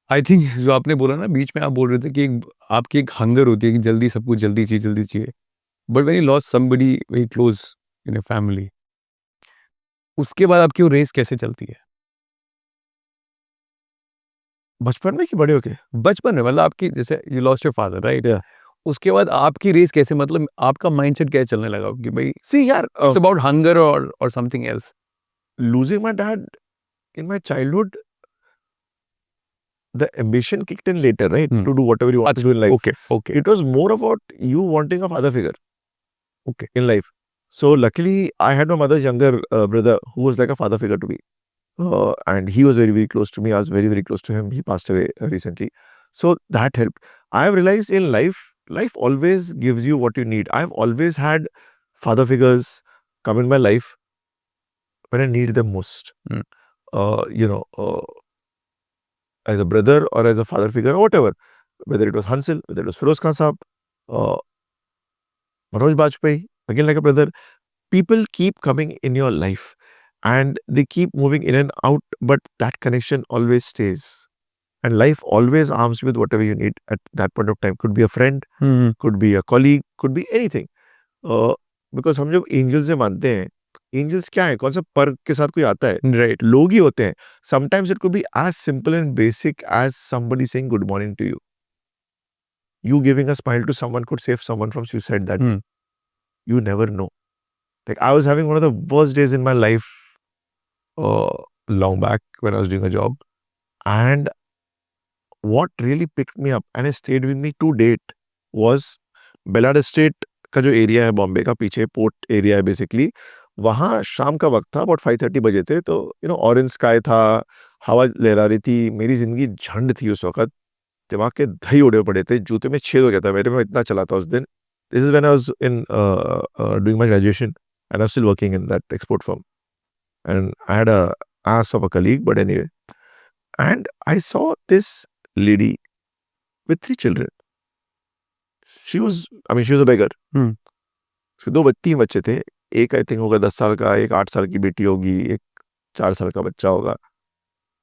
I think जो आपने बोला ना बीच में, आप बोल रहे थे कि आपकी एक हंगर होती है कि जल्दी सब कुछ जल्दी चाहिए। But when you lost somebody very close in your family, उसके बाद आपकी वो रेस कैसे चलती है? बचपन में कि बड़े होके? बचपन में, मतलब आपकी जैसे you lost your father, right? या उसके बाद आपकी रेस कैसे, मतलब आपका माइंडसेट कैसे चलने लगा कि भाई सी यार, इट्स अबाउट हंगर और something else? losing my dad in my childhood, the ambition kicked in later, right? Hmm. To do whatever you want to अच्छा, do in life. Okay, okay, It was more about you wanting a father figure okay. in life. So luckily, I had my mother's younger brother who was like a father figure to me. And he was very, very close to me. I was very, very close to him. He passed away recently. So that helped. I have realized in life, life always gives you what you need. I've always had father figures come in my life when I need them most. Hmm. You know, as a brother or as a father figure or whatever. Whether it was Hansel, whether it was Feroz Khan Saab, uh, Manoj Bajpayee, again like a brother. People keep coming in your life and they keep moving in and out, but that connection always stays. And life always arms you with whatever you need at that point of time. Could be a friend, hmm. could be a colleague, could be anything. Because हम जब angel से मानते हैं, angels क्या है, कौन सा पर के साथ कोई आता है, राइट। लोग ही होते हैं. Sometimes it could be as simple and basic as somebody saying good morning to you. You giving a smile to someone could save someone from suicide that day. Hmm. You never know. Like I was having one of the worst days in my life uh, long back when I was doing a job. And what really picked me up and it stayed with me to date was बेलाड state का जो area है बॉम्बे का, पीछे port area है basically. वहाँ शाम का वक्त था, अबाउट 5:30 बजे थे. तो ऑरेंज स्काई था, हवा लहरा रही थी. मेरी जिंदगी झंड थी उस वक्त. दिमाग के दही उड़े पड़े थे, जूते में छेद हो गया था मेरे. में इतना चला था उस दिन. This is when I was in doing my graduation and I was still working in that export firm. And I had a ass of a colleague, but anyway. And I saw this lady with 3 children. She was a beggar. हम्म। उसके 3 बच्चे थे. एक I think होगा 10 साल का, एक 8 साल की बेटी होगी, एक 4 साल का बच्चा होगा.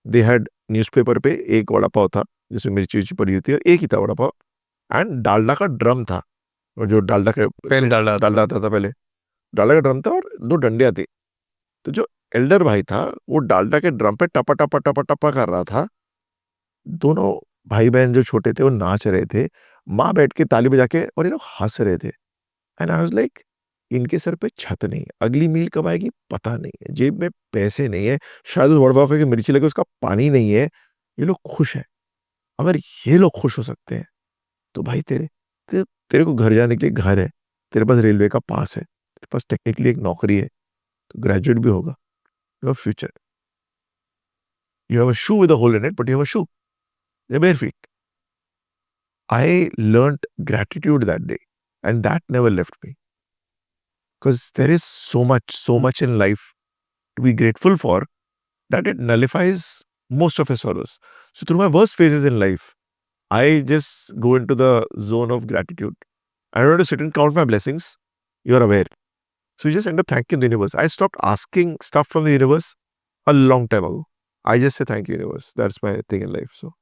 दे हैड न्यूज़पेपर पे एक वड़ा पाव था जिसमें मिर्ची उर्ची पड़ी हुई थी, और एक ही था वड़ा पाव. एंड डालडा का ड्रम था, और जो पहले डाला आता डालडा था। आता था पहले. डालडा का ड्रम था और 2 डंडियां थी. तो जो एल्डर भाई था वो डालडा के ड्रम पे टपा टपा टपा टपा कर रहा था. दोनों भाई बहन जो छोटे थे वो नाच रहे थे. माँ बैठ के ताली बजा के और ये लोग हंस रहे थे. एंड आई वाज लाइक, इनके सर पे छत नहीं है, अगली मील कब आएगी पता नहीं है, जेब में पैसे नहीं है, शायद उस वड़ा पाव की मिर्ची लगे उसका पानी नहीं है. ये लोग खुश हैं. अगर ये लोग खुश हो सकते हैं तो भाई तेरे को घर जाने के लिए घर है, तेरे पास रेलवे का पास है, तेरे पास टेक्निकली एक नौकरी है, तो ग्रेजुएट भी होगा. You have future. You have a shoe with a hole in it, but you have a shoe. They bare feet. I learned gratitude that day, and that never left me. Because there is so much in life to be grateful for that it nullifies most of your sorrows. So through my worst phases in life, I just go into the zone of gratitude. I don't have to sit and count my blessings. You're aware. So you just end up thanking the universe. I stopped asking stuff from the universe a long time ago. I just say thank you, universe. That's my thing in life. So